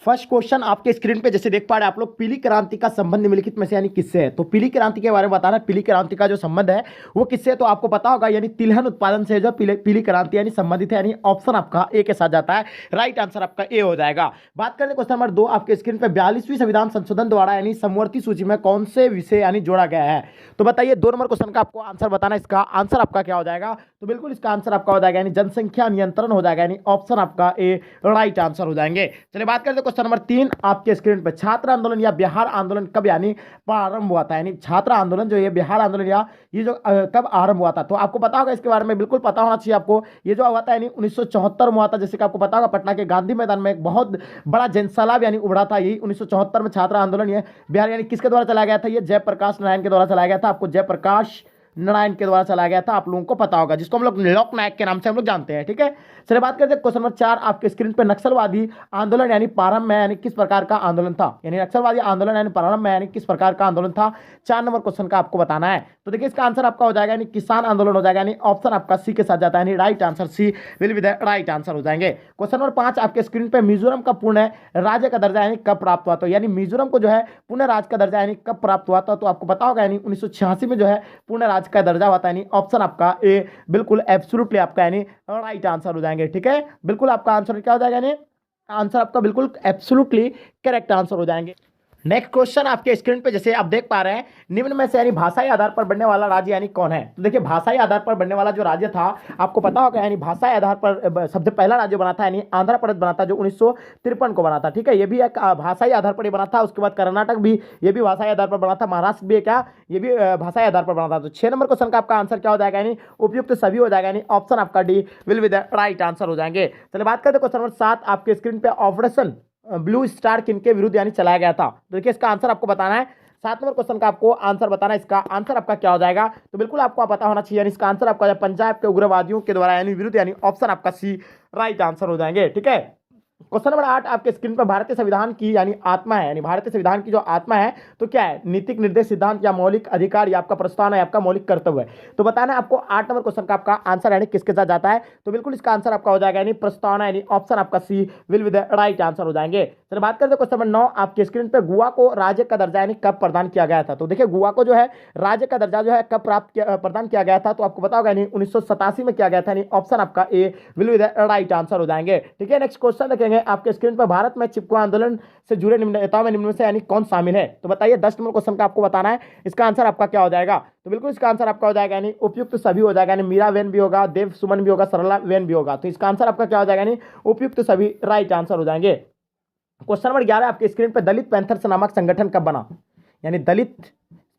First question आपके screen पे जैसे देख पा रहे हैं आप लोग, पीली क्रांति का संबंध निम्नलिखित में से यानी किससे है। तो पीली क्रांति के बारे में बताना, पीली क्रांति का जो संबंध है वो किससे है, तो आपको पता होगा यानी तिलहन उत्पादन से जो पीली क्रांति यानी संबंधित है, यानी ऑप्शन आपका ए के साथ जाता है। राइट आंसर आपका ए हो जाएगा। बात करें क्वेश्चन नंबर 2 आपके स्क्रीन पे, 42वीं संविधान संशोधन द्वारा यानी समवर्ती सूची में कौन से विषय यानी जोड़ा गया है। तो बताइए 2 नंबर क्वेश्चन का आपको आंसर बताना, इसका आंसर आपका क्या हो जाएगा। तो बिल्कुल इसका आंसर आपका हो जाएगा यानी जनसंख्या नियंत्रण हो जाएगा, यानी ऑप्शन आपका ए राइट आंसर हो जाएंगे। चलिए बात करते हैं क्वेश्चन नंबर 3 आपके स्क्रीन पर, छात्र आंदोलन या बिहार आंदोलन कब यानी प्रारंभ हुआ था। यानी छात्र आंदोलन जो ये बिहार आंदोलन या ये जो कब आरंभ हुआ था, तो आपको पता होगा इसके बारे में, बिल्कुल पता होना चाहिए आपको। ये जो हुआ था यानी 1974 में हुआ था। जैसे कि आपको पता होगा पटना के गांधी मैदान में एक बहुत बड़ा जनसैलाब यानी उमड़ा था, यही 1974 में छात्र आंदोलन ये बिहार यानी किसके द्वारा चलाया गया था, ये जयप्रकाश नारायण के द्वारा चलाया गया था। आपको जयप्रकाश नारायण के द्वारा चलाया गया था, आप लोगों को पता होगा, जिसको हम लोग लोक नायक के नाम से हम लोग जानते हैं। ठीक है, चलिए बात करते हैं क्वेश्चन नंबर 4 आपके स्क्रीन पे, नक्सलवादी आंदोलन यानी प्रारंभ में यानी किस प्रकार का आंदोलन था। यानी नक्सलवादी आंदोलन यानी प्रारंभ में यानी किस प्रकार का आंदोलन था। 4 नंबर क्वेश्चन का आपको बताना है। तो देखिए इसका आंसर आपका हो जाएगा यानी किसान आंदोलन हो जाएगा, यानी ऑप्शन आपका सी के साथ जाता है, यानी right answer C will be the right answer हो जाएंगे। क्वेश्चन नंबर 5 आपके स्क्रीन पे, मिजोरम का पूर्ण राज्य का दर्जा यानी कब प्राप्त हुआ। तो यानी मिजोरम को जो है पूर्ण राज्य का दर्जा यानी कब प्राप्त हुआ था, तो आपको पता होगा यानी 1986 में जो है पूर्ण राज्य का दर्जा हुआ था। ऑप्शन आपका ए बिल्कुल एब्सोल्युटली आपका यानी राइट आंसर हो जाएंगे। ठीक है, बिल्कुल आपका आंसर क्या हो जाएगा, यानी आंसर आपका बिल्कुल एब्सोल्युटली करेक्ट आंसर हो जाएंगे। नेक्स्ट क्वेश्चन आपके स्क्रीन पे जैसे आप देख पा रहे हैं, निम्न में से यानी भाषाई आधार पर बनने वाला राज्य यानी कौन है। तो देखिए भाषाई आधार पर बनने वाला जो राज्य था आपको पता होगा, यानी भाषाई आधार पर सबसे पहला राज्य बना था यानी आंध्र प्रदेश बना था, जो 1953 को बना था। ठीक है, ये भी एक भाषाई आधार पर बना था। उसके बाद कर्नाटक भी ये भी भाषाई आधार पर बना था, महाराष्ट्र भी क्या ये भी भाषाई आधार पर बना था। तो 6 नंबर क्वेश्चन का आपका आंसर क्या हो जाएगा, यानी उपयुक्त सभी हो जाएगा, यानी ऑप्शन आपका D will be the right answer हो जाएंगे। चलिए बात करते हैं क्वेश्चन नंबर 7 आपके स्क्रीन पे, ऑपरेशन ब्लू स्टार किनके विरुद्ध यानी चलाया गया था। तो देखिए इसका आंसर आपको बताना है। 7 नंबर क्वेश्चन का आपको आंसर बताना है, इसका आंसर आपका क्या हो जाएगा। तो बिल्कुल आपको पता होना चाहिए, यानी इसका आंसर आपका पंजाब के उग्रवादियों के द्वारा यानी विरुद्ध, यानी ऑप्शन आपका सी राइट आंसर हो जाएंगे। ठीक है, क्वेश्चन नंबर 8 आपके स्क्रीन पर, भारतीय संविधान की यानी आत्मा है, यानी भारतीय संविधान की जो आत्मा है तो क्या है, नीतिक निर्देश सिद्धांत या मौलिक अधिकार या आपका प्रस्तावना या आपका मौलिक कर्तव्य है। तो बताना है आपको 8 नंबर क्वेश्चन का आपका आंसर यानी किसके साथ जाता है। तो बिल्कुल इसका आंसर आपका हो जाएगा यानी प्रस्तावना, यानी ऑप्शन आपका C will be the right answer हो जाएंगे। चलिए बात करते हैं क्वेश्चन नंबर 9 आपके स्क्रीन पर, गोवा को राज्य का दर्जा यानी कब प्रदान किया गया था। तो देखिए गोवा को जो है राज्य का दर्जा जो है कब प्रदान किया गया था, तो आपको पता होगा यानी 1987 में किया गया था, यानी ऑप्शन आपका A will be the right answer हो जाएंगे। ठीक है, नेक्स्ट क्वेश्चन देखेंगे आपके स्क्रीन पर, भारत में चिपको आंदोलन से जुड़े निम्न नेताओं में निम्न में से यानी कौन शामिल है। तो बताइए 10 नंबर क्वेश्चन का आपको बताना है, इसका आंसर आपका क्या हो जाएगा। तो बिल्कुल इसका आंसर आपका हो जाएगा यानी उपयुक्त सभी हो जाएगा, यानी मीरा वेन भी होगा, देव सुमन भी होगा, सरला वेन भी होगा। तो इसका आंसर आपका क्या हो जाएगा, यानी उपयुक्त सभी राइट आंसर हो जाएंगे। क्वेश्चन नंबर 11 आपके स्क्रीन पर, दलित पैंथर्स नामक संगठन कब बना। यानी दलित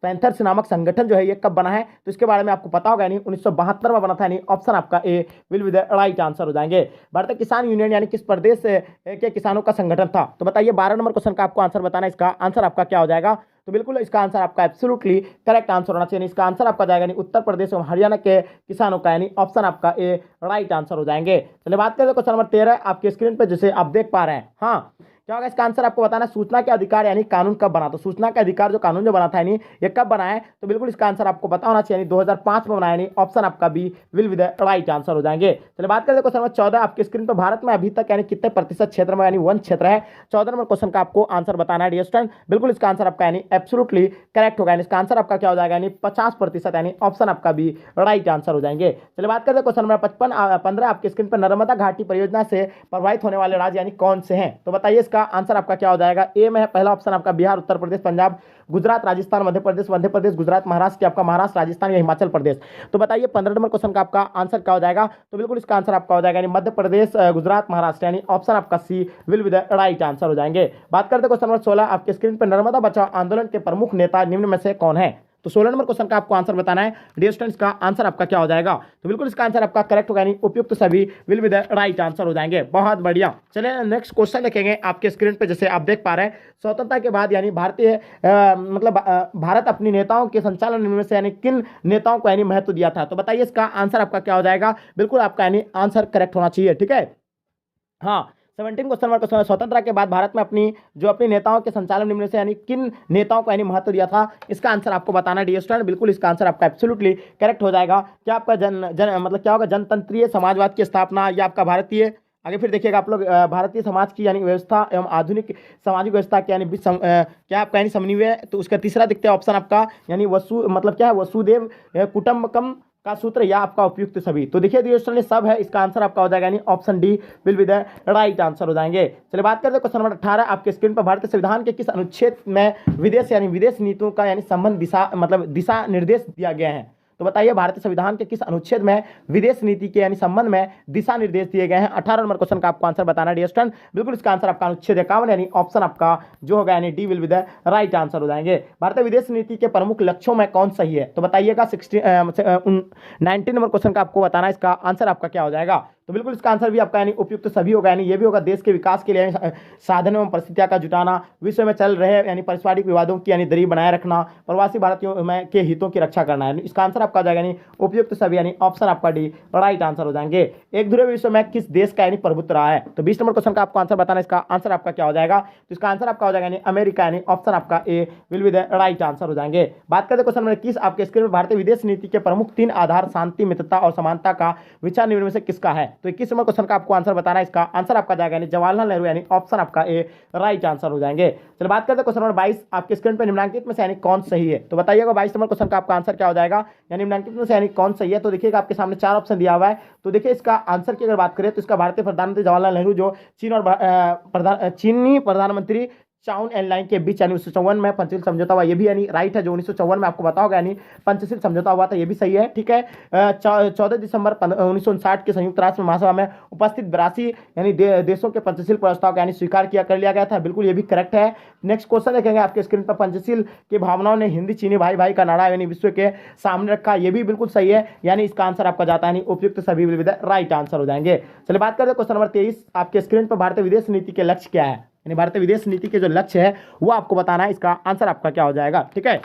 पैंथर्स नामक संगठन जो है ये कब बना है, तो इसके बारे में आपको पता होगा, यानी 1972 में बना था, यानी ऑप्शन आपका A will be the right answer हो जाएंगे। भारतीय किसान यूनियन यानी किस प्रदेश के किसानों का संगठन था। तो बताइए 12 नंबर क्वेश्चन का आपको आंसर बताना है, इसका आंसर आपका क्या हो जाएगा। तो बिल्कुल इसका आंसर आपका एब्सोल्युटली करेक्ट आंसर होना चाहिए, इसका आंसर आपका जाएगा यानी उत्तर प्रदेश और हरियाणा के किसानों का, यानी ऑप्शन आपका ए राइट आंसर हो जाएंगे। चलिए बात करते हैं क्वेश्चन नंबर 13 आपके स्क्रीन पर जैसे आप देख पा रहे हैं। हाँ, क्या होगा इसका आंसर आपको बताना, सूचना के अधिकार यानी कानून कब बना। तो सूचना के अधिकार जो कानून जो बना था यानी ये कब बना है, तो बिल्कुल इसका आंसर आपको पता होना चाहिए, यानी 2005 में बना है, यानी ऑप्शन आपका B will be the right answer हो जाएंगे। चलिए बात करते हैं क्वेश्चन नंबर 14 आपके स्क्रीन पर, भारत में अभी तक यानी कितने प्रतिशत क्षेत्र में यानी वन क्षेत्र है। 14 नंबर क्वेश्चन का आपको आंसर बताना है डियर स्टूडेंट। बिल्कुल इसका आंसर आपका यानी एब्सोल्युटली करेक्ट होगा, इसका आंसर आपका क्या हो जाएगा, यानी 50%, यानी ऑप्शन आपका भी राइट आंसर हो जाएंगे। चलिए बात करते हैं क्वेश्चन नंबर 15 आपके स्क्रीन पर, नर्मदा घाटी परियोजना से प्रभावित होने वाले राज्य यानी कौन से हैं। तो बताइए इसका आंसर आपका क्या हो जाएगा। ए में है पहला ऑप्शन आपका बिहार, उत्तर प्रदेश, पंजाब, गुजरात, राजस्थान, मध्य प्रदेश, गुजरात, महाराष्ट्र, आपका महाराष्ट्र, राजस्थान या हिमाचल प्रदेश। तो बताइए 15 नंबर क्वेश्चन का आपका आंसर क्या हो जाएगा। तो बिल्कुल इसका आंसर आपका हो जाएगा, यानी मध्य प्रदेश, गुजरात, महाराष्ट्र, यानी ऑप्शन आपका C will be the right answer हो जाएंगे। बात करते हैं क्वेश्चन नंबर 16 आपके स्क्रीन पर, नर्मदा बचाओ आंदोलन के प्रमुख नेता निम्न में से कौन है। तो 16 नंबर क्वेश्चन का आपको आंसर बताना है डियर स्टूडेंट्स, का आंसर आपका क्या हो जाएगा। तो बिल्कुल इसका आंसर आपका करेक्ट होगा, यानी उपयुक्त सभी will be the right answer हो जाएंगे। बहुत बढ़िया। चलिए नेक्स्ट क्वेश्चन देखेंगे आपके स्क्रीन पे जैसे आप देख पा रहे हैं, स्वतंत्रता के बाद यानी भारत अपनी नेताओं के संचालन में से यानी किन नेताओं को यानी महत्व दिया था। तो बताइए इसका आंसर आपका क्या हो जाएगा। बिल्कुल आपका यानी आंसर करेक्ट होना चाहिए। ठीक है, हाँ 17 क्वेश्चन नंबर क्वेश्चन, स्वतंत्रता के बाद भारत में अपनी नेताओं के संचालन निम्न से यानी किन नेताओं को यानी महत्व दिया था। इसका आंसर आपको बताना डियर स्टूडेंट। बिल्कुल इसका आंसर आपका एब्सोल्युटली करेक्ट हो जाएगा। क्या आपका मतलब क्या होगा, जनतंत्रीय समाजवाद की स्थापना या आपका भारतीय आगे फिर देखिएगा आप लोग भारतीय समाज की यानी व्यवस्था एवं आधुनिक सामाजिक व्यवस्था की यानी क्या आपका यानी समन्वय है। तो उसका तीसरा देखते हैं ऑप्शन आपका यानी वसु मतलब क्या है वसुदेव कुटुंबकम का सूत्र या आपका उपयुक्त सभी। तो देखिए दोस्तों ने सब है, इसका आंसर आपका हो जाएगा यानी option D will be the right answer हो जाएंगे। चलिए बात करते हैं क्वेश्चन नंबर 18 आपके स्क्रीन पर। भारतीय संविधान के किस अनुच्छेद में विदेश यानी विदेश नीतियों का यानी संबंध दिशा मतलब दिशा निर्देश दिया गया है। तो बताइए भारतीय संविधान के किस अनुच्छेद में विदेश नीति के यानी संबंध में दिशा निर्देश दिए गए हैं। 18 नंबर क्वेश्चन का आपको आंसर बताना है डियर स्टूडेंट। बिल्कुल इसका आंसर आपका अनुच्छेद 51 यानी ऑप्शन आपका जो होगा यानी D will be the right answer हो जाएंगे। भारतीय विदेश नीति के प्रमुख लक्ष्यों में कौन सही है। तो बताइएगा 19 नंबर क्वेश्चन का आपको बताना है, इसका आंसर आपका क्या हो जाएगा। तो बिल्कुल इसका आंसर भी आपका यानी उपयुक्त सभी होगा, यानी ये भी होगा देश के विकास के लिए साधन एवं परिस्थितियों का जुटाना, विश्व में चल रहे यानी पारस्परिक विवादों की यानी दरी बनाए रखना, प्रवासी भारतीयों में के हितों की रक्षा करना है। इसका आंसर आपका हो जाएगा यानी उपयुक्त सभी यानी ऑप्शन आपका डी राइट आंसर हो जाएंगे। एक ध्रुवीय विश्व में किस देश का यानी प्रभुत्व रहा है। तो 20 नंबर क्वेश्चन का आपको आंसर बताना है, इसका आंसर आपका क्या हो जाएगा। तो इसका आंसर आपका हो जाएगा यानी अमेरिका यानी ऑप्शन आपका A will be the right answer हो जाएंगे। बात करते क्वेश्चन नंबर 21 आपके स्क्रीन में। भारतीय विदेश नीति के प्रमुख 3 आधार शांति, मित्रता और समानता का विचार निम्न में से किसका है। तो 21 नंबर क्वेश्चन आपको आंसर बताना है, इसका आंसर आपका जाएगा यानी जवाहरलाल नेहरू यानी ऑप्शन आपका ए राइट आंसर हो जाएंगे। चलिए बात करते हैं क्वेश्चन नंबर 22 आपके स्क्रीन पर। निम्नलिखित में से यानी कौन सही है। तो बताइएगा 22 नंबर क्वेश्चन का आपका आंसर क्या हो जाएगा, यानी निम्नलिखित में से यानी कौन सही है। तो देखिएगा आपके सामने 4 ऑप्शन दिया हुआ है। तो देखिए इसका आंसर की अगर बात करें तो इसका भारतीय प्रधानमंत्री जवाहरलाल नेहरू जो चीन और चीनी प्रधानमंत्री चाउन एंड लाइन के बीच यानी 1954 में पंचशील समझौता हुआ, ये भी यानी राइट है। जो 1954 में आपको बताओगे यानी पंचशील समझौता हुआ था, ये भी सही है, ठीक है। 14 दिसंबर 1959 के संयुक्त राष्ट्र महासभा में उपस्थित 82 यानी देशों के पंचशील प्रस्ताव का यानी स्वीकार कर लिया गया था, बिल्कुल ये भी करेक्ट है। नेक्स्ट क्वेश्चन देखेंगे आपके स्क्रीन पर। पंचशील की भावनाओं ने हिंदी चीनी भाई भाई का नारा यानी विश्व के सामने रखा, ये भी बिल्कुल सही है, यानी इसका आंसर आपका जाता है यानी उपयुक्त सभी will be the right answer हो जाएंगे। चलिए बात करते हैं क्वेश्चन नंबर 23 आपके स्क्रीन पर। भारतीय विदेश नीति के लक्ष्य क्या है, यानी भारतीय विदेश नीति के जो लक्ष्य है वो आपको बताना है, इसका आंसर आपका क्या हो जाएगा, ठीक है।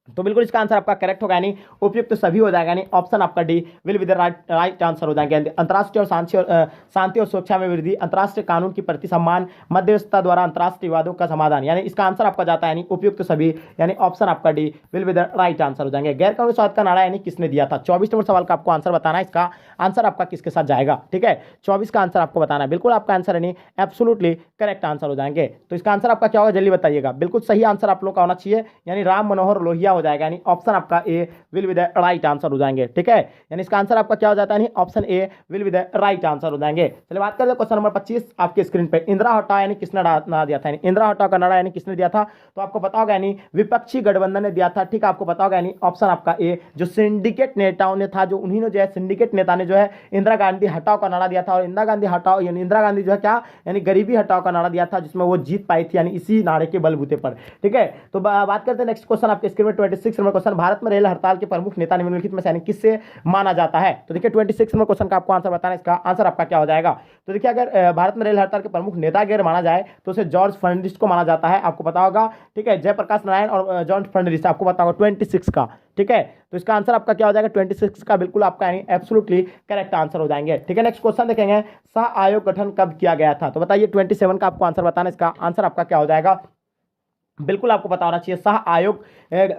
तो बिल्कुल इसका आंसर आपका करेक्ट होगा यानी उपयुक्त सभी हो जाएगा, यानी ऑप्शन आपका D will be the right answer हो जाएंगे। अंतर्राष्ट्रीय और शांति और सुरक्षा में वृद्धि, अंतर्राष्ट्रीय कानून की प्रति सम्मान, मध्यस्थता द्वारा अंतर्राष्ट्रीय विवादों का समाधान, यानी इसका आंसर आपका जाता है यानी उपयुक्त सभी, यानी ऑप्शन आपका D will be the right answer हो जाएंगे। गैर कानूनी स्वार्थ का नारा यानी किसने दिया था। 24 नंबर सवाल का आपको आंसर बताना है, इसका आंसर आपका किसके साथ जाएगा, ठीक है। 24 का आंसर आपको बताना है, बिल्कुल आपका आंसर यानी एब्सोल्युटली करेक्ट आंसर हो जाएंगे। तो इसका आंसर आपका क्या होगा जल्दी बताइएगा। बिल्कुल सही आंसर आप लोग का होना चाहिए, यानी राम मनोहर लोहिया हो जाएगा, यानी ऑप्शन आपका A will be the right answer हो जाएंगे, ठीक है। यानी इसका आंसर आपका क्या हो जाता है, option A will be the right answer हो जाएंगे। चलिए बात करते हैं क्वेश्चन नंबर 25 आपके स्क्रीन पे। इंदिरा हटाओ यानी किसने नारा दिया था, यानी इंदिरा हटाओ का नारा यानी किसने दिया था। तो आपको पता होगा यानी विपक्षी गठबंधन ने दिया था, ठीक है। आपको पता होगा यानी ऑप्शन आपका ए जो सिंडिकेट नेताओं ने था, जो उन्हीं ने जो है सिंडिकेट नेता ने जो है इंदिरा गांधी हटाओ का नारा दिया था। और इंदिरा गांधी हटाओ यानी इंदिरा गांधी जो है क्या यानी गरीबी हटाओ का नारा दिया था, जिसमें वो जीत पाई थी, यानी इसी नारे के बलबूते पर, ठीक है। तो बात करते हैं नेक्स्ट क्वेश्चन आपके स्क्रीन में। 26 नंबर क्वेश्चन। भारत में रेल हड़ताल के प्रमुख नेता निम्नलिखित में से यानी किससे माना जाता है। तो देखिए 26 नंबर क्वेश्चन का आपको आंसर बताना है, इसका आंसर आपका क्या हो जाएगा। तो देखिए अगर भारत में रेल हड़ताल के प्रमुख नेता अगर माना जाए तो उसे जॉर्ज फर्नांडिस को माना जाता है, आपको पता होगा, ठीक है। जयप्रकाश नारायण और जॉर्ज फर्नांडिस आपको पता होगा 26 का, ठीक है। तो इसका आंसर आपका क्या हो जाएगा 26 का, बिल्कुल आपका यानी एब्सोल्युटली करेक्ट आंसर हो जाएंगे, ठीक है। नेक्स्ट क्वेश्चन देखेंगे, सह आयोग गठन कब किया गया था। तो बताइए 27 का आपको आंसर बताना, इसका आंसर आपका क्या हो जाएगा। बिल्कुल आपको पता होना चाहिए सह आयोग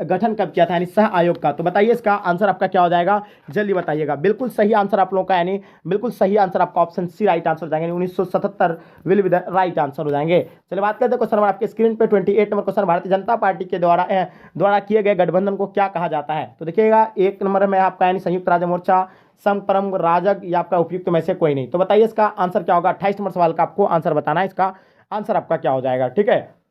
गठन कब किया था, यानी सह आयोग का। तो बताइए इसका आंसर आपका क्या हो जाएगा, जल्दी बताइएगा। बिल्कुल सही आंसर आप लोगों का, यानी बिल्कुल सही आंसर आपका ऑप्शन सी राइट आंसर हो जाएंगे, 1977 will be the right answer हो जाएंगे। चलिए बात करते हैं क्वेश्चन नंबर आपके स्क्रीन पे 28 number question. Bharatiya Janata party के द्वारा किए गए गठबंधन को क्या कहा जाता है। तो देखिएगा 1 नंबर में आपका यानी संयुक्त राज्य मोर्चा, संप्रम राजग, या आपका उपयुक्त में से कोई नहीं। तो बताइए इसका आंसर क्या होगा। 28 नंबर सवाल का आपको आंसर बताना है, इसका आंसर आपका क्या हो जाएगा, ठीक है।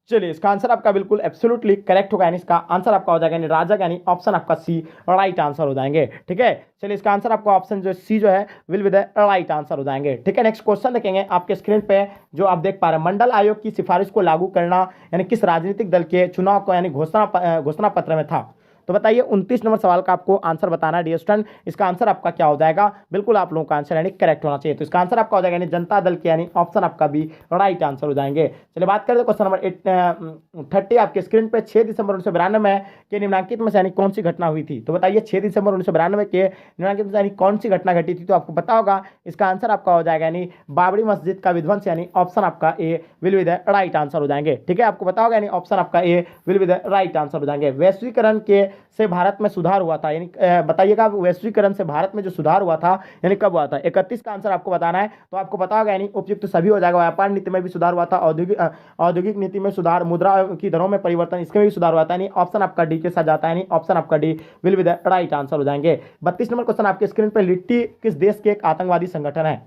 चलिए इसका आंसर आपका बिल्कुल एब्सोल्युटली करेक्ट होगा, यानी इसका आंसर आपका हो जाएगा यानी राजग, यानी ऑप्शन आपका सी राइट आंसर हो जाएंगे, ठीक है। चलिए इसका आंसर आपका ऑप्शन जो सी जो है will be the right answer हो जाएंगे, ठीक है। नेक्स्ट क्वेश्चन देखेंगे आपके स्क्रीन पे, जो आप देख पा रहे हैं। मंडल आयोग की सिफारिश को लागू करना यानी किस राजनीतिक दल के चुनाव को यानी घोषणा पत्र में था। तो बताइए 29 नंबर सवाल का आपको आंसर बताना है डियर स्टूडेंट, इसका आंसर आपका क्या हो जाएगा। बिल्कुल आप लोगों का आंसर यानी करेक्ट होना चाहिए। तो इसका आंसर आपका हो जाएगा यानी जनता दल के, यानी ऑप्शन आपका भी राइट आंसर हो जाएंगे। चलिए बात करते हैं क्वेश्चन नंबर 30 आपके स्क्रीन पे। 6 दिसंबर 1992 के निम्नलिखित में से यानी कौन सी घटना हुई थी। तो बताइए 6 दिसंबर 1992 के निम्नलिखित में से यानी कौन सी घटना घटी थी। तो आपको पता होगा, इसका आंसर आपका हो जाएगा यानी बाबरी मस्जिद का विध्वंस, यानी ऑप्शन आपका A will be the right answer हो जाएंगे, ठीक है। आपको पता होगा यानी ऑप्शन आपका A will be the right answer हो जाएंगे। वैश्वीकरण के से भारत में सुधार हुआ था, यानी बताइएगा वैश्वीकरण से भारत में जो सुधार हुआ था यानी कब हुआ था। 31 का आंसर आपको बताना है। तो आपको पता होगा यानी उपयुक्त सभी हो जाएगा। व्यापार नीति में भी सुधार हुआ था, औद्योगिक नीति में सुधार, मुद्रा की दरों में परिवर्तन, इसमें भी सुधार हुआ था। यानी ऑप्शन आपका डी के साथ जाता है, यानी ऑप्शन आपका D will be the right answer हो जाएंगे। 32 नंबर क्वेश्चन आपके स्क्रीन पर, लिट्टी किस देश के एक आतंकवादी संगठन है।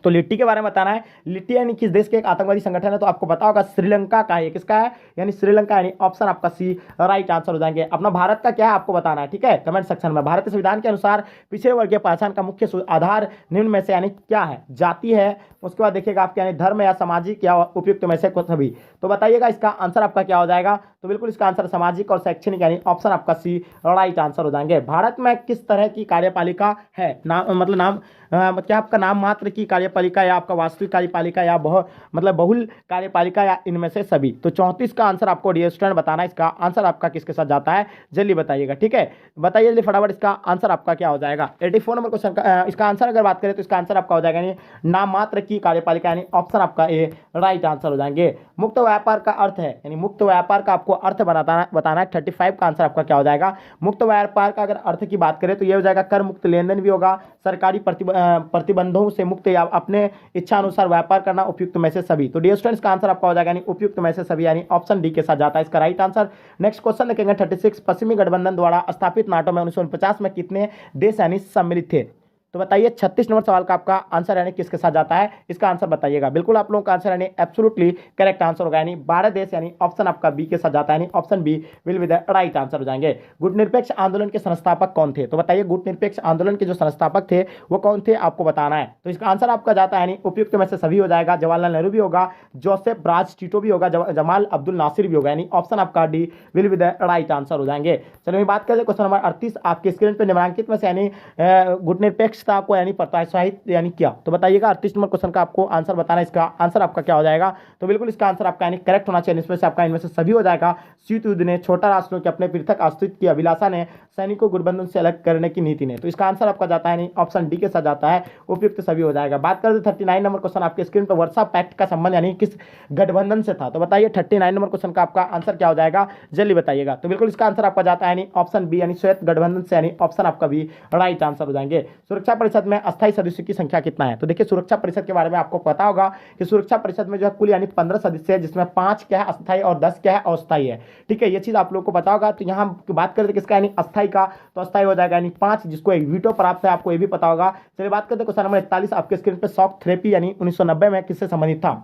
तो लिट्टी के बारे में बताना है। लिट्टी यानी किस देश के एक आतंकवादी संगठन है, तो आपको पता होगा श्रीलंका का है। किसका है, यानी श्रीलंका, यानी ऑप्शन आपका सी राइट आंसर हो जाएंगे। अपना भारत का क्या है आपको बताना है, ठीक है, कमेंट सेक्शन में। भारतीय संविधान के अनुसार पिछड़े वर्ग की पहचान का मुख्य आधार निम्न में से यानी क्या है, जाति है, उसके बाद देखिएगा आपके यानी धर्म या सामाजिक या उपयुक्त में से कुछ भी। तो बताइएगा इसका आंसर आपका क्या हो जाएगा। तो बिल्कुल इसका आंसर सामाजिक और शैक्षणिक, यानी ऑप्शन आपका सी राइट आंसर हो जाएंगे। भारत में किस तरह की कार्यपालिका है, नाम मतलब नाम क्या आपका नाम मात्र की कार्यपालिका या आपका वास्तविक कार्यपालिका या बहुल कार्यपालिका या इनमें से सभी। तो 34 का आंसर आपको डियर स्टूडेंट बताना है। इसका आंसर आपका किसके साथ जाता है, जल्दी बताइएगा, ठीक है, बताइए जल्दी फटाफट इसका आंसर आपका क्या हो जाएगा। 84 नंबर क्वेश्चन का इसका आंसर अगर बात करें तो इसका आंसर आपका हो जाएगा यानी नाम मात्र की कार्यपालिका, यानी ऑप्शन आपका ए राइट आंसर हो जाएंगे। मुक्त व्यापार का अर्थ है, यानी मुक्त व्यापार का आपको अर्थ बताना है। 35 का आंसर आपका क्या हो जाएगा। मुक्त व्यापार का अगर अर्थ की बात करें तो ये हो जाएगा कर मुक्त लेन देन भी होगा, सरकारी प्रतिबंधों से मुक्त या अपने इच्छा अनुसार व्यापार करना, उपयुक्त में से सभी। तो डियर स्टूडेंट्स का आंसर आपका हो जाएगा यानी उपयुक्त में से सभी, यानी ऑप्शन डी के साथ जाता है इसका राइट आंसर। नेक्स्ट क्वेश्चन देखेंगे 36, पश्चिमी गठबंधन द्वारा स्थापित नाटो में 1949 में कितने देश यानी सम्मिलित थे। तो बताइए 36 नंबर सवाल का आपका आंसर यानी किसके साथ जाता है, इसका आंसर बताइएगा। बिल्कुल आप लोगों का आंसर यानी एब्सोल्युटली करेक्ट आंसर होगा, यानी 12 देश, यानी ऑप्शन आपका बी के साथ जाता है, यानी option B will be the right answer हो जाएंगे। गुट निरपेक्ष आंदोलन के संस्थापक कौन थे। तो बताइए गुट निरपेक्ष आंदोलन के जो संस्थापक थे वो कौन थे आपको बताना है। तो इसका आंसर आपका जाता है यानी उपयुक्त में से सभी हो जाएगा। जवाहरलाल नेहरू भी होगा, जोसेफ ब्राज टिटो भी होगा, जमाल अब्दुल नासिर भी होगा, यानी ऑप्शन आपका D will be the right answer हो जाएंगे। चलिए बात करें क्वेश्चन नंबर 38 आपके स्क्रीन पर, निम्नलिखित में से यानी गुट निरपेक्षता को यानी साहित्य यानी क्या। तो बताइएगा 38 नंबर क्वेश्चन का आपको आंसर बताना है। इसका आंसर आपका क्या हो जाएगा। तो बिल्कुल इसका आंसर आपका यानी करेक्ट होना चाहिए, इसमें से आपका इनमें से सभी हो जाएगा। शीत युद्ध ने, छोटा राष्ट्रों के अपने पृथक अस्तित्व की अभिलाषा ने, सैनिकों को गठबंधन से अलग करने की नीति ने। तो इसका आंसर आपका जाता है ऑप्शन डी के साथ जाता है, उपयुक्त सभी हो जाएगा। बात करें 39 नंबर क्वेश्चन आपके स्क्रीन पर, वर्षा पैक्ट का संबंध यानी किस गठबंधन से था। तो बताइए 39 नंबर क्वेश्चन का आपका आंसर क्या हो जाएगा, जल्दी बताइएगा। तो बिल्कुल इसका आंसर आपका जाता है ऑप्शन बी, यानी श्वेत गठबंधन से, यानी ऑप्शन आपका भी राइट आंसर हो जाएंगे। सुरक्षा परिषद में अस्थायी सदस्यों की संख्या कितना है। तो देखिए सुरक्षा परिषद के बारे में आपको पता होगा कि सुरक्षा परिषद में जो है कुल यानी 15 सदस्य है, जिसमें 5 क्या है अस्थायी और 10 क्या है अस्थायी है, ठीक है, ये चीज आप लोगों को पता होगा। तो यहाँ बात करते हैं किसका यानी अस्थायी का, तो अस्थायी हो जाएगा यानी 5, जिसको एक वीटो प्राप्त है, आपको ये भी पता होगा। चलिए बात करते हैं क्वेश्चन नंबर 41 आपके स्क्रीन पर, शॉक थेरेपी यानी 1990 में किससे संबंधित था।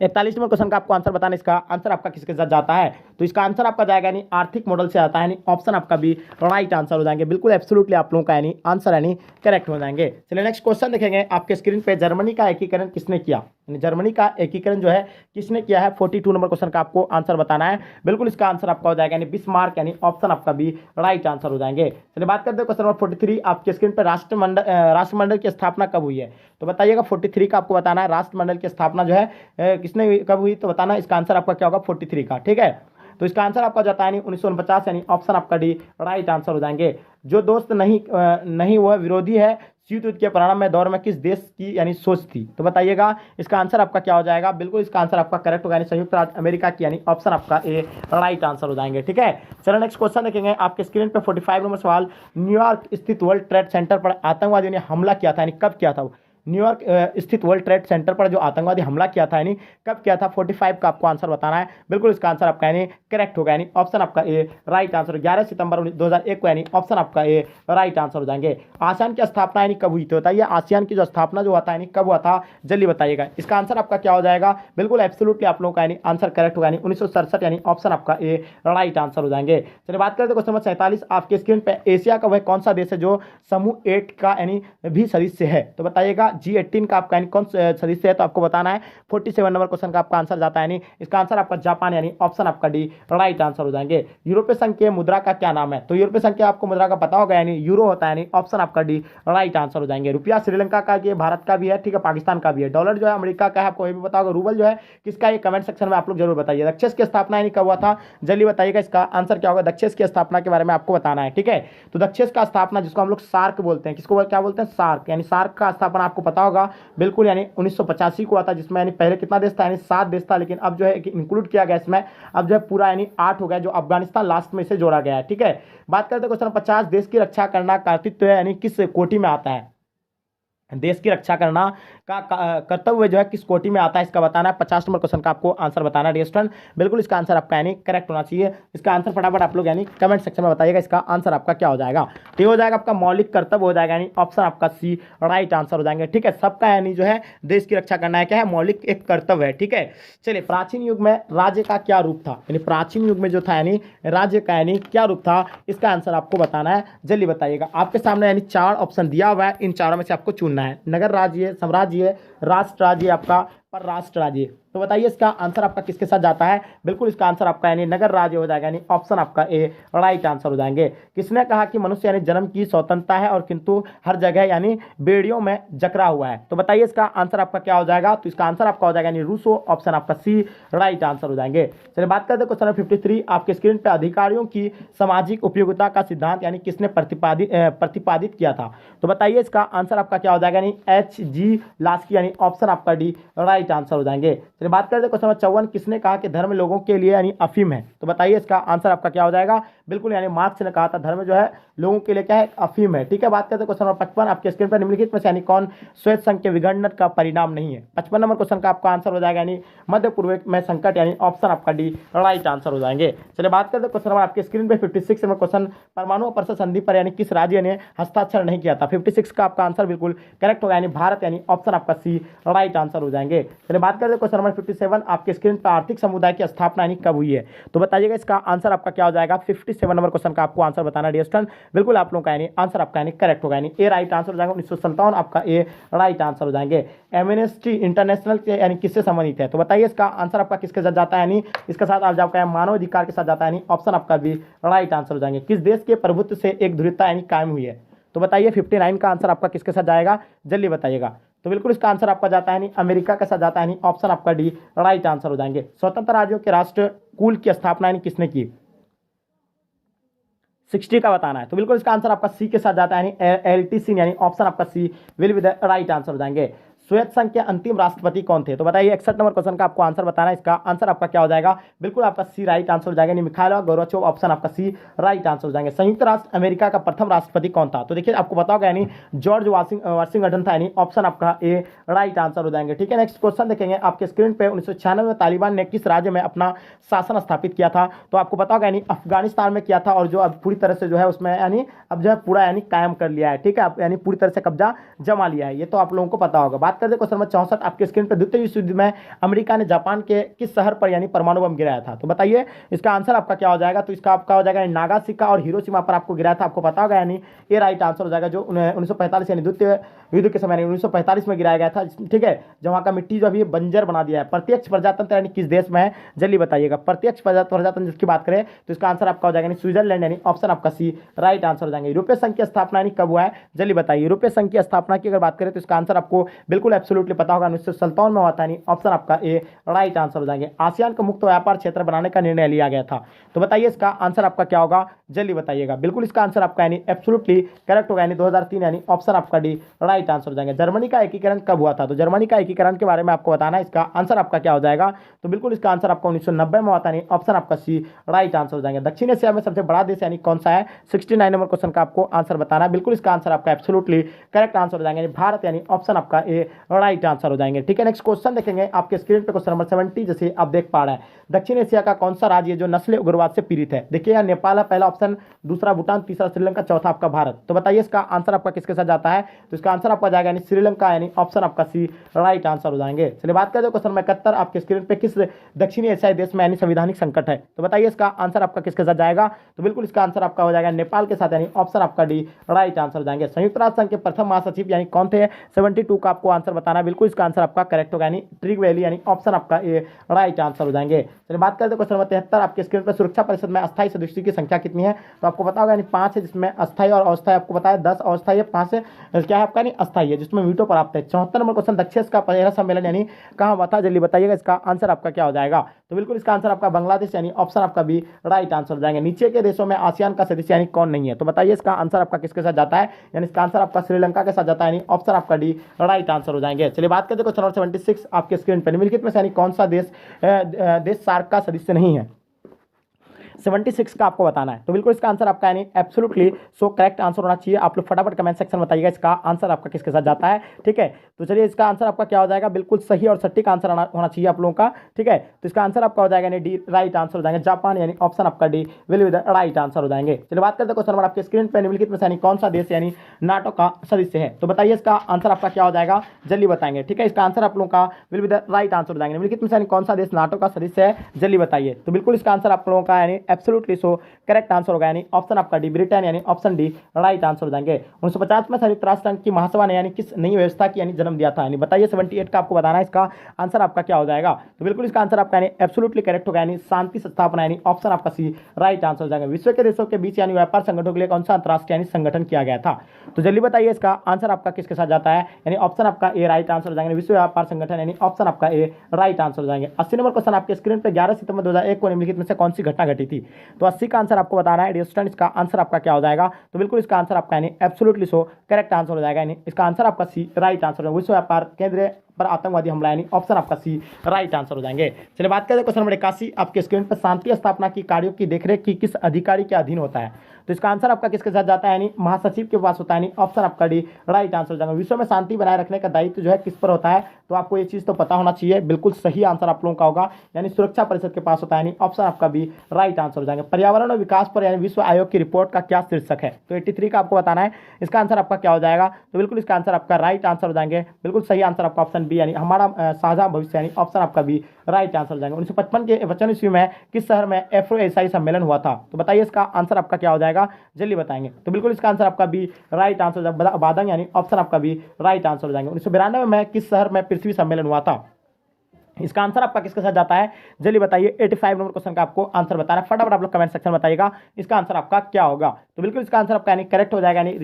41 नंबर क्वेश्चन का आपको आंसर बताना, इसका आंसर आपका किसके साथ जाता है। तो इसका आंसर आपका जाएगा यानी आर्थिक मॉडल से आता है, यानी ऑप्शन आपका भी राइट आंसर हो जाएंगे। बिल्कुल एब्सोल्युटली आप लोगों का यानी आंसर यानी करेक्ट हो जाएंगे। चलिए नेक्स्ट क्वेश्चन देखेंगे आपके स्क्रीन पे, जर्मनी का एकीकरण किसने किया। जर्मनी का एकीकरण जो है किसने किया है। 42 नंबर क्वेश्चन का आपको आंसर बताना है। बिल्कुल इसका आंसर आपका हो जाएगा यानी बिस्मार्क, यानी ऑप्शन आपका भी राइट आंसर हो जाएंगे। चलिए बात करते हैं क्वेश्चन नंबर 43 आपके स्क्रीन पर, राष्ट्रमंडल की स्थापना कब हुई है। तो बताइएगा 43 का आपको बताना है, राष्ट्रमंडल की स्थापना जो है किसने कब हुई, तो बताना इसका आंसर आपका क्या होगा 43 का, ठीक है। तो इसका आंसर आपका जाता है 1949, यानी ऑप्शन आपका डी राइट आंसर हो जाएंगे। जो दोस्त नहीं वह विरोधी है, शीत युद्ध के प्रारंभ में दौर में किस देश की यानी सोच थी। तो बताइएगा इसका आंसर आपका क्या हो जाएगा। बिल्कुल इसका आंसर आपका करेक्ट होगा, यानी संयुक्त राज्य अमेरिका की, यानी ऑप्शन आपका ए राइट आंसर हो जाएंगे, ठीक है। चलो नेक्स्ट क्वेश्चन देखेंगे आपके स्क्रीन पे, 45 नंबर सवाल, न्यूयॉर्क स्थित वर्ल्ड ट्रेड सेंटर पर आतंकवादियों ने हमला किया था, यानी कब किया था। न्यूयॉर्क स्थित वर्ल्ड ट्रेड सेंटर पर जो आतंकवादी हमला किया था यानी कब किया था। 45 का आपको आंसर बताना है। बिल्कुल इसका आंसर आपका यानी करेक्ट होगा, यानी ऑप्शन आपका ए राइट आंसर। 11 सितंबर 2001 को, यानी ऑप्शन आपका ए राइट आंसर हो जाएंगे। आसियान की स्थापना यानी कब हुई थी, बताइए आसियान की जो स्थापना जो हुआ था यानी कब हुआ था, जल्दी बताइएगा। इसका आंसर आपका क्या हो जाएगा। बिल्कुल एब्सोल्युटली आप लोगों का यानी आंसर करेक्ट होगा, यानी 1967, यानी ऑप्शन आपका ए राइट आंसर हो जाएंगे। चलिए बात करते हैं क्वेश्चन नंबर 47 आपके स्क्रीन पर, एशिया का वह कौन सा देश है जो समूह 8 का यानी भी सदस्य है। तो बताइएगा G18 का यानी कौन सदस्य है, तो आपको बताना है। 47 नंबर क्वेश्चन का आपका आंसर जाता है, यानी इसका आंसर आपका जापान, यानी ऑप्शन आपका डी राइट आंसर हो जाएंगे। यूरोपीय संघ के मुद्रा का क्या नाम है। तो यूरोपीय संघ के आपको मुद्रा का पता होगा, यानी यूरो होता है, यानी ऑप्शन आपका डी राइट आंसर हो जाएंगे। रुपया श्रीलंका का, ये भारत का भी है, ठीक है, पाकिस्तान का भी है। डॉलर जो है अमेरिका का है, आपको ये भी पता होगा। रूबल जो है किसका, ये कमेंट सेक्शन में आप लोग जरूर बताइए। दक्षेस की स्थापना यानी कब हुआ था, जल्दी बताइएगा। इसका आंसर क्या होगा, दक्षेस की स्थापना के बारे में आपको बताना है, ठीक है। तो दक्षेस का स्थापना जिसको हम लोग सार्क बोलते हैं, किसको क्या बोलते हैं, सार्क, यानी सार्क का स्थापना आपको आपको पता होगा बिल्कुल यानी 1985 को आता, जिसमें यानी पहले कितना देश था, यानी 7 देश था, लेकिन अब जो है इंक्लूड किया गया इसमें, अब जो है पूरा यानी 8 हो गया, जो अफगानिस्तान लास्ट में से जोड़ा गया है। ठीक है, बात करते हैं क्वेश्चन 50, देश की रक्षा करना कर्तव्य है यानी किस कोटि में आता है? देश की रक्षा करना का कर्तव्य जो है किस कोटि में आता है, इसका बताना है। 50 नंबर क्वेश्चन का आपको आंसर बताना है डियर स्टूडेंट। बिल्कुल इसका आंसर आपका यानी करेक्ट होना चाहिए। इसका आंसर फटाफट आप लोग यानी कमेंट सेक्शन में बताइएगा, इसका आंसर आपका क्या हो जाएगा। तो ये हो जाएगा आपका मौलिक कर्तव्य हो जाएगा, यानी ऑप्शन आपका सी राइट आंसर हो जाएंगे। ठीक है, सबका यानी जो है देश की रक्षा करना है क्या है, मौलिक एक कर्तव्य है। ठीक है, चलिए प्राचीन युग में राज्य का क्या रूप था, यानी प्राचीन युग में जो था यानी राज्य का यानी क्या रूप था, इसका आंसर आपको बताना है। जल्दी बताइएगा, आपके सामने यानी 4 ऑप्शन दिया हुआ है, इन चारों में से आपको चुनना है। नगर राज्य, साम्राज्य, राष्ट्र राज्य, आपका परराष्ट्र राज्य। तो बताइए इसका आंसर आपका किसके साथ जाता है। बिल्कुल इसका आंसर आपका यानी नगर राज्य हो जाएगा, यानी ऑप्शन आपका ए राइट आंसर हो जाएंगे। किसने कहा कि मनुष्य यानी जन्म की स्वतंत्रता है और किंतु हर जगह यानी बेड़ियों में जकड़ा हुआ है। तो बताइए इसका आंसर आपका क्या हो जाएगा। तो इसका आंसर आपका हो जाएगा यानी रूसो, ऑप्शन आपका सी राइट आंसर हो जाएंगे। चलिए बात करते हैं क्वेश्चन नंबर 53, आपके स्क्रीन पर अधिकारियों की सामाजिक उपयोगिता का सिद्धांत यानी किसने प्रतिपादित किया था। तो बताइए इसका आंसर आपका क्या हो जाएगा, यानी H.G. लास्की, यानी ऑप्शन आपका डी राइट आंसर हो जाएंगे। चलिए बात करते हैं क्वेश्चन नंबर 54, किसने कहा कि धर्म लोगों के लिए यानी अफीम है। तो बताइए इसका आंसर आपका क्या हो जाएगा। बिल्कुल यानी मार्क्स ने कहा था धर्म जो है लोगों के लिए क्या है, अफीम है। ठीक है, बात करते हैं क्वेश्चन नंबर 55, आपके स्क्रीन पर निम्नलिखित में से यानी कौन श्वेत संघ के विघटन का परिणाम नहीं है। 55 नंबर क्वेश्चन का आपका आंसर हो जाएगा यानी मध्य पूर्व में संकट, यानी ऑप्शन आपका डी राइट आंसर हो जाएंगे। चलिए बात करते हैं क्वेश्चन नंबर आपके स्क्रीन पर 56 नंबर क्वेश्चन, परमाणु अपर्सर संधि पर यानी किस राज्य ने हस्ताक्षर नहीं किया था। 56 का आपका आंसर बिल्कुल करेक्ट होगा, यानी भारत, यानी ऑप्शन आपका सी राइट आंसर हो जाएंगे। चलिए बात करते हैं क्वेश्चन नंबर 57, आपके स्क्रीन पर आर्थिक समुदाय की स्थापना यानी कब हुई है। तो बताइएगा इसका आंसर आपका क्या हो जाएगा। 57 नंबर क्वेश्चन का आपको आंसर बताना डियर स्टूडेंट। बिल्कुल आप लोगों का यानी आंसर आपका यानी करेक्ट होगा, यानी ए राइट आंसर हो जाएगा। 1957 आपका ए राइट आंसर हो जाएंगे। एमनेस्टी इंटरनेशनल यानी किससे संबंधित है। तो बताइए इसका आंसर आपका किसके साथ जाता है, यानी इसके साथ आप जाओगे मानव अधिकार के साथ जाता है, यानी ऑप्शन आपका भी राइट आंसर हो जाएंगे। किस देश के प्रभुत्व से एक ध्रुवता यानी कायम हुई है। तो बताइए 59 का आंसर आपका किसके साथ जाएगा, जल्दी बताइएगा। तो बिल्कुल इसका आंसर आपका जाता है यानी अमेरिका के साथ जाता है, यानी ऑप्शन आपका डी राइट आंसर हो जाएंगे। स्वतंत्र राज्यों के राष्ट्र कुल की स्थापना यानी किसने की, 60 का बताना है। तो बिल्कुल इसका आंसर आपका सी के साथ जाता है, यानी LTC, यानी ऑप्शन आपका C will be the right answer हो जाएंगे। श्वेत संघ के अंतिम राष्ट्रपति कौन थे। तो बताइए 61 नंबर क्वेश्चन का आपको आंसर बताना है, इसका आंसर आपका क्या हो जाएगा। बिल्कुल आपका सी राइट आंसर हो जाएगा, मिखाइल गोर्बाचोव, ऑप्शन आपका सी राइट आंसर हो जाएंगे। संयुक्त राष्ट्र अमेरिका का प्रथम राष्ट्रपति कौन था। तो देखिए आपको पता होगा, यानी जॉर्ज वाशिंगटन था, यानी ऑप्शन आपका ए राइट आंसर हो जाएंगे। ठीक है, नेक्स्ट क्वेश्चन देखेंगे आपके स्क्रीन पे। 1996 में तालिबान ने किस राज्य में अपना शासन स्थापित किया था। तो आपको पता होगा यानी अफगानिस्तान में किया था, और जो अब पूरी तरह से जो है उसमें यानी अब जो है पूरा यानी कायम कर लिया है। ठीक है, यानी पूरी तरह से कब्जा जमा लिया है, ये तो आप लोगों को पता होगा। बात करते हैं क्वेश्चन नंबर 64, आपके स्क्रीन पर द्वितीय विश्व युद्ध में अमेरिका ने जापान के किस शहर पर यानी परमाणु बम गिराया था। तो बताइए इसका आंसर आपका क्या हो जाएगा। तो इसका आपका हो जाएगा नागासाकी और हिरोशिमा पर आपको गिराया था, आपको पता होगा, यानी ये राइट आंसर हो जाएगा। जो 1945 यानी द्वितीय युद्ध के समय 1945 में गिराया गया था। ठीक है, जहाँ का मिट्टी जो अभी बंजर बना दिया है। प्रत्यक्ष प्रजातंत्र यानी किस देश में है, जल्दी बताइएगा। प्रत्यक्ष प्रजातंत्र जिसकी बात करें तो इसका आंसर आपका हो जाएगा स्विट्जरलैंड, यानी ऑप्शन आपका सी राइट आंसर हो जाएंगे। यूरोपीय संघ की स्थापना यानी कब हुआ है, जल्दी बताइए। यूरोपीय संघ की स्थापना की अगर बात करें तो इसका आंसर आपको बिल्कुल एब्सोल्युटली पता होगा, 1957 में हुआ था, यानी ऑप्शन आपका ए राइट आंसर हो जाएंगे। आसियान को मुक्त व्यापार क्षेत्र बनाने का निर्णय लिया गया था। तो बताइए इसका आंसर आपका क्या होगा, जल्दी बताइएगा। बिल्कुल इसका आंसर आपका यानी एब्सोल्युटली करेक्ट होगा, यानी 2003, यानी ऑप्शन आपका डी राइट आंसर हो जाएंगे। जर्मनी का एकीकरण कब हुआ था। तो जर्मनी का एकीकरण के बारे में आपको बताना है, इसका आंसर आपका क्या हो जाएगा। तो बिल्कुल इसका आंसर आपका 1990 में हुआ था, यानी ऑप्शन आपका सी राइट आंसर हो जाएंगे। दक्षिण एशिया में सबसे बड़ा देश यानी कौन सा है, 69 नंबर क्वेश्चन का आपको आंसर बताना है। बिल्कुल इसका आंसर आपका एब्सोल्युटली करेक्ट आंसर हो जाएंगे, भारत, यानी ऑप्शन आपका ए राइट आंसर हो जाएंगे। ठीक है, नेक्स्ट क्वेश्चन देखेंगे आपके स्क्रीन पे, क्वेश्चन नंबर 70, जैसे आप देख पा रहे हैं। दक्षिण एशिया का कौन सा राज्य जो नस्लीय उग्रवाद से पीड़ित है। देखिए यहाँ नेपाल है पहला ऑप्शन, दूसरा भूटान, तीसरा श्रीलंका, चौथा आपका भारत। तो बताइए इसका आंसर आपका किसके साथ जाता है। तो इसका आंसर आपका जाएगा यानी श्रीलंका, यानी ऑप्शन आपका सी राइट आंसर हो जाएंगे। चलिए बात करते हैं क्वेश्चन नंबर 71, आपके स्क्रीन पे किस दक्षिणी एशियाई देश में यानी संवैधानिक संकट है। तो बताइए इसका आंसर आपका किसके साथ जाएगा। तो बिल्कुल इसका आंसर आपका हो जाएगा नेपाल के साथ, यानी ऑप्शन आपका डी राइट आंसर हो जाएंगे। संयुक्त राष्ट्र संघ के प्रथम महासचिव यानी कौन थे, 72 का आपको आंसर बताना है, बिल्कुल इसका आंसर आपका करेक्ट होगा, यानी ट्रिग वैली यानी ऑप्शन आपका ए राइट आंसर हो जाएंगे। चलिए बात करते हैं क्वेश्चन नंबर 73 आपके स्क्रीन पर, सुरक्षा परिषद में अस्थायी सदस्यों की संख्या कितनी है? तो आपको पता होगा यानी 5 है, जिसमें अस्थायी और अस्थायी आपको पता है 10 अस्थायी है, 5 क्या है आपका नहीं अस्थायी है, जिसमें वीटो प्राप्त है। 74 नंबर क्वेश्चन, दक्षिण का पहला सम्मेलन यानी कहाँ हुआ था? जल्दी बताइएगा, इसका आंसर आपका क्या हो जाएगा? तो बिल्कुल इसका आंसर आपका बांग्लादेश यानी ऑप्शन आपका भी राइट आंसर हो जाएंगे। नीचे के देशों में आसियान का सदस्य यानी कौन नहीं है? तो बताइए इसका आंसर आपका किसके साथ जाता है? यानी इसका आंसर आपका श्रीलंका के साथ जाता है, यानी ऑप्शन आपका डी राइट आंसर हो जाएंगे। चलिए बात करते हैं क्वेश्चन नंबर 76 आपके स्क्रीन पर, निम्नलिखित में से यानी कौन सा देश सार्क का सदस्य नहीं है? 76 का आपको बताना है। तो बिल्कुल इसका आंसर आपका यानी एब्सोल्युटली सो करेक्ट आंसर होना चाहिए। आप लोग फटाफट कमेंट सेक्शन में बताइएगा इसका आंसर आपका किसके साथ जाता है, ठीक है। तो चलिए इसका आंसर आपका क्या हो जाएगा? बिल्कुल सही और सटीक आंसर होना चाहिए आप लोगों का, ठीक है। तो इसका आंसर आपका हो जाएगा यानी डी राइट आंसर हो जाएंगे, जापान यानी ऑप्शन आपका D will be the right answer हो जाएंगे। चलिए बात करते हैं क्वेश्चन नंबर आपके स्क्रीन पर, निम्नलिखित में से यानी कौन सा देश यानी नाटो का सदस्य है? तो बताइए इसका आंसर आपका क्या हो जाएगा? जल्दी बताएंगे, ठीक है। इसका आंसर आप लोगों का will be the right answer हो जाएंगे। निम्नलिखित में से यानी कौन सा देश नाटो का सदस्य है? जल्दी बताइए। तो बिल्कुल इसका आंसर आप लोगों का यानी एब्सोल्युटली सो करेक्ट आंसर होगा, यानी ऑप्शन आपका डी ब्रिटेन यानी ऑप्शन डी राइट आंसर हो जाएंगे। 1950 में संयुक्त राष्ट्र संघ की महासभा ने यानी किस नई व्यवस्था की यानी जन्म दिया था? यानी बताइए 78 का आपको बताना है, इसका आंसर आपका क्या हो जाएगा? तो बिल्कुल इसका आंसर आपका यानी एब्सोल्युटली करेक्ट होगा, यानी शांति स्थापना यानी ऑप्शन आपका सी राइट आंसर हो जाएगा। विश्व के देशों के बीच यानी व्यापार संगठनों के लिए कौन सा अंतरराष्ट्रीय यानी संगठन किया गया था? तो जल्दी बताइए इसका आंसर आपका किसके साथ जाता है? यानी ऑप्शन आपका ए राइट आंसर हो जाएंगे, विश्व व्यापार संगठन यानी ऑप्शन आपका ए राइट आंसर हो जाएंगे। 80 नंबर क्वेश्चन आपके स्क्रीन पर, 11 सितंबर 2001 को निम्नलिखित में से कौन सी घटना घटी थी? तो 80 का आंसर आपको बताना है, इसका आंसर आपका क्या हो जाएगा? तो बिल्कुल इसका आंसर आपका यानी एब्सोल्युटली सो करेक्ट आंसर हो जाएगा, यानी इसका आंसर आपका सी राइट आंसर है, विश्व व्यापार केंद्र पर आतंकवादी हमला यानी ऑप्शन आपका सी राइट आंसर हो जाएंगे। चलिए बात करते हैं क्वेश्चन नंबर 81 आपके स्क्रीन पर, शांति स्थापना की कार्यों की देखरेख की किस अधिकारी के अधीन होता है? तो इसका आंसर आपका किसके साथ जाता है? यानी महासचिव के पास होता है, यानी ऑप्शन आपका डी राइट आंसर हो जाएगा। विश्व में शांति बनाए रखने का दायित्व जो है किस पर होता है? तो आपको ये चीज़ तो पता होना चाहिए, बिल्कुल सही आंसर आप लोगों का होगा, यानी सुरक्षा परिषद के पास होता है, यानी ऑप्शन आपका भी राइट आंसर हो जाएंगे। पर्यावरण और विकास पर यानी विश्व आयोग की रिपोर्ट का क्या शीर्षक है? तो 83 का आपको बताना है, इसका आंसर आपका क्या हो जाएगा? तो बिल्कुल इसका आंसर आपका राइट आंसर हो जाएंगे, बिल्कुल सही आंसर आपका ऑप्शन बी यानी हमारा साझा भविष्य यानी ऑप्शन आपका भी राइट आंसर हो जाएगा। 1955 के 55 ईस्वी में किस शहर में एफ्रो एशियाई सम्मेलन हुआ था? तो बताइए इसका आंसर आपका क्या हो जाएगा? जल्दी बताएंगे। तो बिल्कुल इसका आंसर आपका भी राइट आंसर हो जाएगा, बादंग यानी ऑप्शन आपका भी राइट आंसर हो जाएंगे। 1992 में किस शहर में पृथ्वी सम्मेलन हुआ था? इसका आंसर आपका किसके साथ जाता है? जल्दी बताइए। 85 नंबर क्वेश्चन का आपको आंसर बताना है, फटाफट आप लोग कमेंट सेक्शन में बताइएगा इसका आंसर आपका क्या होगा। तो बिल्कुल इसका आंसर आपका यानी करेक्ट हो जाएगा, यानी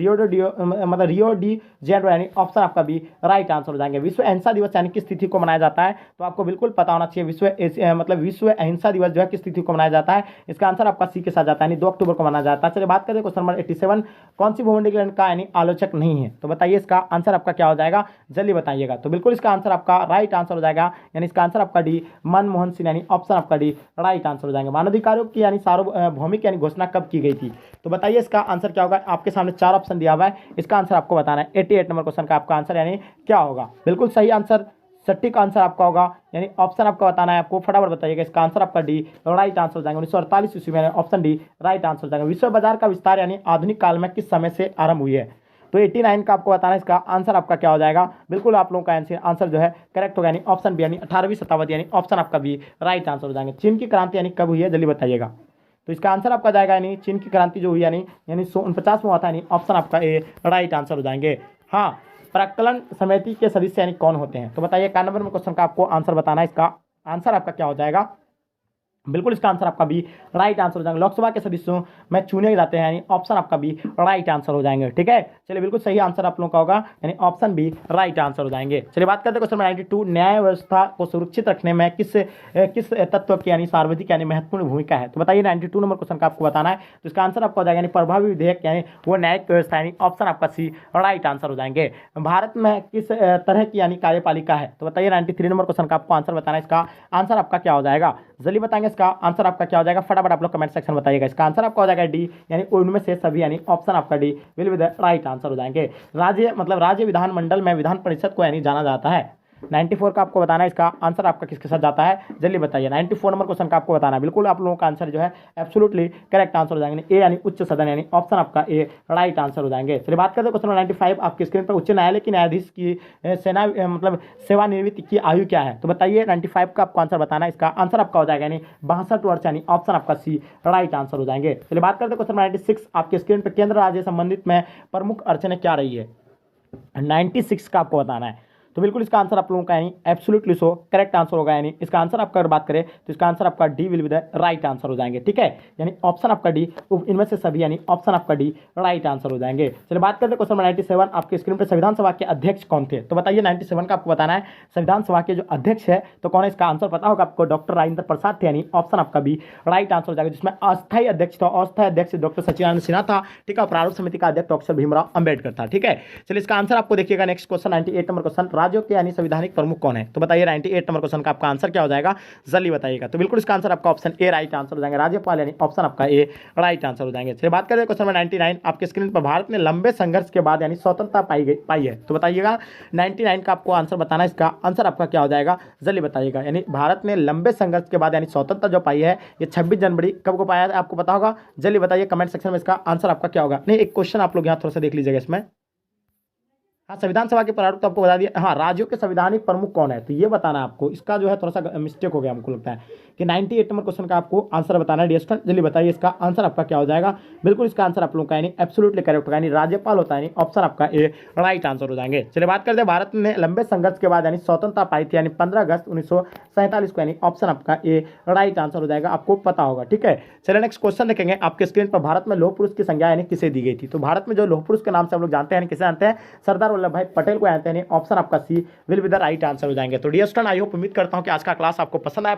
रियो डी जेनेरो यानी ऑप्शन आपका भी राइट आंसर हो जाएंगे। विश्व अहिंसा दिवस यानी किस तिथि को मनाया जाता है? तो आपको बिल्कुल पता होना चाहिए, विश्व अहिंसा दिवस जो है किस तिथि को मनाया जाता है? इसका आंसर आपका सी के साथ जाता है, यानी 2 अक्टूबर को मनाया जाता है। चलिए बात करें क्वेश्चन नंबर 87, कौन सी भूमंडलीकरण का यानी आलोचक नहीं है? तो बताइए इसका आंसर आपका क्या हो जाएगा? जल्दी बताइएगा। तो बिल्कुल इसका आंसर आपका राइट आंसर हो जाएगा, यानी इसका आंसर आपका डी मनमोहन सिंह यानी ऑप्शन आपका डी राइट आंसर हो जाएंगे। मानवाधिकारों की यानी सार्वभौमिक यानी घोषणा कब की गई थी? तो बताइए इसका आंसर क्या होगा? आपके सामने 4 ऑप्शन दिया हुआ है, इसका आंसर आपको बताना है। 88 नंबर क्वेश्चन का आपका आंसर यानी क्या होगा? बिल्कुल सही आंसर, सटीक आंसर आपका होगा, यानी ऑप्शन आपका बताना है आपको, फटाफट बताइएगा इसका आंसर आपका डी राइट आंसर हो जाएगा। 1948 ईस्वी में ऑप्शन डी राइट आंसर हो जाएगा। विश्व बाजार का विस्तार यानी आधुनिक काल में किस समय से आरंभ हुई है? तो 89 का आपको बताना है, इसका आंसर आपका क्या हो जाएगा? बिल्कुल आप लोगों का आंसर जो है करेक्ट होगा, यानी ऑप्शन बी यानी 18वीं शताब्दी यानी ऑप्शन आपका भी राइट आंसर हो जाएंगे। चीन की क्रांति यानी कब हुई है? जल्दी बताइएगा। तो इसका आंसर आपका जाएगा, यानी चीन की क्रांति जो हुई यानी 1949 में हुआ था, यानी ऑप्शन आपका ए राइट आंसर हो जाएंगे। हाँ, प्राक्कलन समिति के सदस्य यानी कौन होते हैं? तो बताइए 91 नंबर क्वेश्चन का आपको आंसर बताना है, इसका आंसर आपका क्या हो जाएगा? बिल्कुल इसका आंसर आपका भी राइट आंसर हो जाएगा। लोकसभा के सदस्यों में चुने जाते हैं, यानी ऑप्शन आपका भी राइट आंसर हो जाएंगे, ठीक है। चलिए बिल्कुल सही आंसर आप लोगों का होगा, यानी ऑप्शन भी राइट आंसर हो जाएंगे। चलिए बात करते हैं क्वेश्चन 92, न्याय व्यवस्था को सुरक्षित रखने में किस तत्व की यानी सार्वधिक यानी महत्वपूर्ण भूमिका है? तो बताइए 92 नंबर क्वेश्चन का आपको बताना है, तो इसका आंसर आपका हो जाएगा, यानी प्रभावी विधेयक यानी वो न्यायिक व्यवस्था यानी ऑप्शन आपका सी राइट आंसर हो जाएंगे। भारत में किस तरह की यानी कार्यपालिका है? तो बताइए 93 नंबर क्वेश्चन का आपको आंसर बताना है, इसका आंसर आपका क्या हो जाएगा? जल्दी बताएंगे इसका आंसर आपका क्या हो जाएगा, फटाफट आप लोग कमेंट सेक्शन में बताइएगा। इसका आंसर आपका हो जाएगा डी, यानी उनमें से सभी यानी ऑप्शन आपका D will be the right answer हो जाएंगे। राज्य विधानमंडल में विधान परिषद को यानी जाना जाता है। 94 का आपको बताना है, इसका आंसर आपका किसके साथ जाता है? जल्दी बताइए। 94 नंबर क्वेश्चन का आपको बताना है, बिल्कुल आप लोगों का आंसर जो है एब्सोल्युटली करेक्ट आंसर हो जाएंगे। ए यानी उच्च सदन यानी ऑप्शन आपका ए राइट आंसर हो जाएंगे। चलिए बात करते हैं क्वेश्चन 95 आपकी स्क्रीन पर, उच्च न्यायालय की न्यायाधीश की सेवानिवृत्ति की आयु क्या है? तो बताइए 95 का आपको आंसर बताना है, इसका आंसर आपका हो जाएगा यानी 62 वर्ष यानी ऑप्शन आपका सी राइट आंसर हो जाएंगे। चलिए बात करते हैं क्वेश्चन 96 आपके स्क्रीन पर, केंद्र राज्य संबंधित में प्रमुख अड़चने क्या रही है? 96 का आपको बताना है। तो बिल्कुल इसका आंसर आप लोगों का यानी एब्सोल्युटली सो करेक्ट आंसर होगा। यानी इसका आंसर आपका अगर बात करें तो इसका आंसर आपका D will be the right answer हो जाएंगे। ठीक है, यानी ऑप्शन आपका डी, इनमें से सभी यानी ऑप्शन आपका डी राइट आंसर हो जाएंगे। चलिए बात करते हैं क्वेश्चन नंबर 97। आपके स्क्रीन पर संविधान सभा के अध्यक्ष कौन थे? तो बताइए 97 का आपको बताना है संविधान सभा के जो अध्यक्ष है तो कौन है? इसका आंसर पता होगा आपको, डॉक्टर राजेंद्र प्रसाद थे, यानी ऑप्शन आपका बी राइट आंसर हो जाएगा। जिसमें अस्थायी अध्यक्ष था, अस्थायी अध्यक्ष डॉक्टर सचिदानंद सिन्हा था। ठीक है, प्रारूप समिति का अध्यक्ष डॉक्टर भीमराव अंबेडकर था। ठीक है, चलिए इसका आंसर आपको देखिएगा। नेक्स्ट क्वेश्चन 98 नंबर क्वेश्चन, राज्यों के यानी संवैधानिक प्रमुख कौन है? तो बताइए 98 नंबर क्वेश्चन का आपका आंसर क्या हो जाएगा, जल्दी बताइएगा। तो बिल्कुल इसका आंसर आपका ऑप्शन ए राइट आंसर हो जाएंगे, राज्यपाल यानी ऑप्शन आपका ए राइट आंसर हो जाएंगे। चलिए बात करते हैं क्वेश्चन नंबर 99। आपके स्क्रीन पर भारत ने लंबे संघर्ष के बाद यानी स्वतंत्रता पाई है। तो बताइएगा 99 का आपको आंसर बताना है, इसका आंसर आपका क्या हो जाएगा, जल्दी बताइएगा। यानी भारत ने लंबे संघर्ष के बाद यानी स्वतंत्रता जो पाई है ये 26 जनवरी कब को पाया है आपको पता होगा, जल्दी बताइए कमेंट सेक्शन में इसका आंसर आपका क्या होगा। नहीं, एक क्वेश्चन आप लोग यहाँ थोड़ा सा देख लीजिएगा इसमें। हाँ, संविधान सभा के प्रारूप तो आपको बता दिया। हाँ, राज्यों के संवैधानिक प्रमुख कौन है तो ये बताना है आपको। इसका जो है थोड़ा सा मिस्टेक हो गया हमको लगता है कि 98 नंबर क्वेश्चन का आपको आंसर बताना है। डियर स्टूडेंट जल्दी बताइए इसका आंसर आपका क्या हो जाएगा। बिल्कुल इसका आंसर आप लोगों का यानी एब्सोल्युटली करेक्ट होगा, यानी राज्यपाल होता है, यानी ऑप्शन आपका ए राइट आंसर हो जाएंगे। चलिए बात करते हैं भारत ने लंबे संघर्ष के बाद यानी स्वतंत्रता पाई थी यानी 15 अगस्त 1947 को, यानी ऑप्शन आपका ए राइट आंसर हो जाएगा, आपको पता होगा। ठीक है, चलिए नेक्स्ट क्वेश्चन देखेंगे। आपके स्क्रीन पर भारत में लौह पुरुष की संज्ञा यानी किसे दी गई थी? तो भारत में जो लौह पुरुष के नाम से हम लोग जानते हैं, किसे जानते हैं, सरदार वल्लभ भाई पटेल को जानते हैं। ऑप्शन आपका C will be the right answer हो जाएंगे। तो डियर स्टूडेंट आई होप उम्मीद करता हूं कि आज का क्लास आपको पसंद आया।